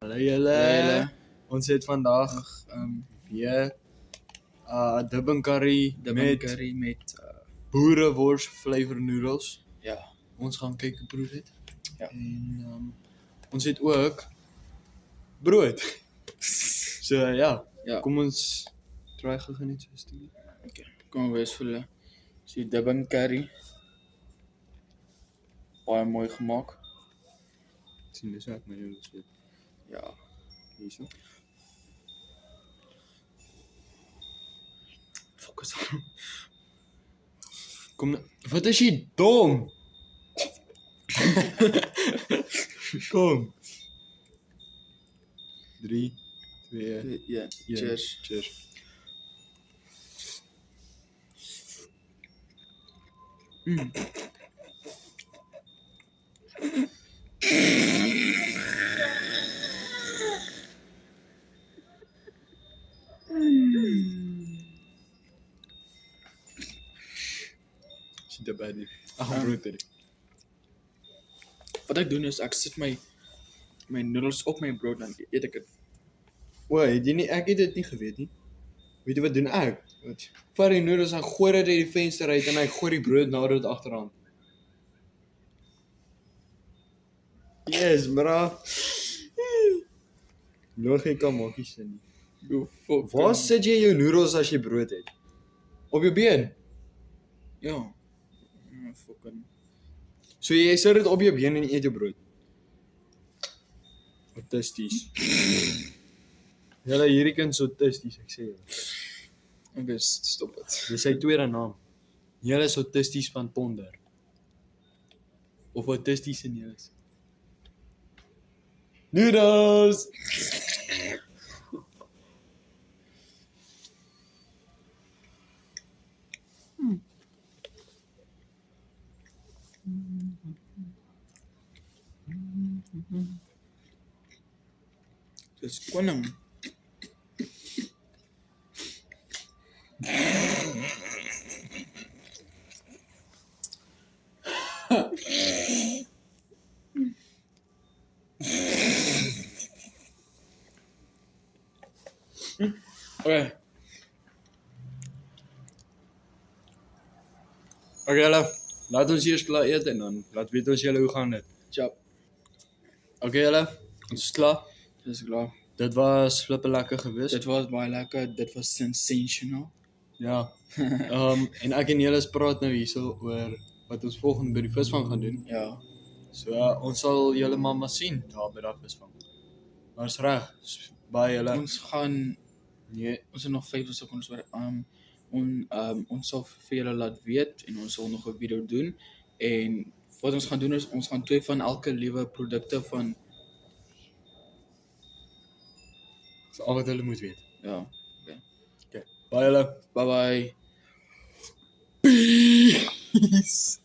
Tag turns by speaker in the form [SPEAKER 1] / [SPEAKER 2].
[SPEAKER 1] Hallo julle. Ons het vandag weer dip en curry
[SPEAKER 2] met
[SPEAKER 1] boerewors flavor noodles.
[SPEAKER 2] ja.
[SPEAKER 1] Ons gaan kyk hoe proe dit.
[SPEAKER 2] Ja.
[SPEAKER 1] En ons het ook brood. So ja,
[SPEAKER 2] Ja.
[SPEAKER 1] kom ons try gou net so 'n stukkie.
[SPEAKER 2] Okay. Kom wees voel. So dip en curry. Baie mooi gemaak.
[SPEAKER 1] Sien dis ek my noodles weet.
[SPEAKER 2] Ja.
[SPEAKER 1] Hierso.
[SPEAKER 2] Fokus.
[SPEAKER 1] Kom wat is jy dom? Kom. 3 2
[SPEAKER 2] Ja.
[SPEAKER 1] 1.
[SPEAKER 2] Cheers.
[SPEAKER 1] Cheers. Sien dit baie nie. Brood dit.
[SPEAKER 2] Wat ek doen is ek sit my noodles op my brood dan eet ek dit.
[SPEAKER 1] O, het jy nie ek het dit nie geweet nie. Weet jy wat doen ek? Wat? Vat die noodles en gooi dit uit die venster uit en hy gooi die brood na dit agteraan. Yes, bra. Nog ek kan maak nie sin nie.
[SPEAKER 2] You fuck.
[SPEAKER 1] Waar sit jy jou noodles as jy brood het? Op jou been.
[SPEAKER 2] Ja. Fucking.
[SPEAKER 1] So jy sit dit op jou been en eet jou brood. Autisties. Julle hierdie kind is autisties, ek sê julle.
[SPEAKER 2] Okay, stop dit.
[SPEAKER 1] Dis sy tweede naam. Julle is autisties van Ponder. Of autisties in julle. Noodles.
[SPEAKER 2] Dis koning. Okay.
[SPEAKER 1] Okay, julle. Laat ons eers klaar eet en dan laat weet ons julle hoe gaan dit.
[SPEAKER 2] Chop.
[SPEAKER 1] Okay, julle. Ons is klaar.
[SPEAKER 2] Dis klaar.
[SPEAKER 1] Dit was flippe lekker geweest.
[SPEAKER 2] Dit was baie lekker. Dit was sensational.
[SPEAKER 1] Ja. En ek en julle praat nou hierso oor wat ons volgende by die visvang gaan doen.
[SPEAKER 2] Ja.
[SPEAKER 1] So ons sal julle maar sien daar by daardie visvang. Maar is reg. Baie julle.
[SPEAKER 2] Ons gaan
[SPEAKER 1] Nee,
[SPEAKER 2] ons het nog 5 sekondes oor ons sal vir julle laat weet en ons sal nog 'n video doen en wat ons gaan doen is ons gaan 2 van elke liewe produkte van
[SPEAKER 1] dis al wat hulle moet weet.
[SPEAKER 2] ja.
[SPEAKER 1] Okay. Baie julle.
[SPEAKER 2] Bye bye.
[SPEAKER 1] Peace.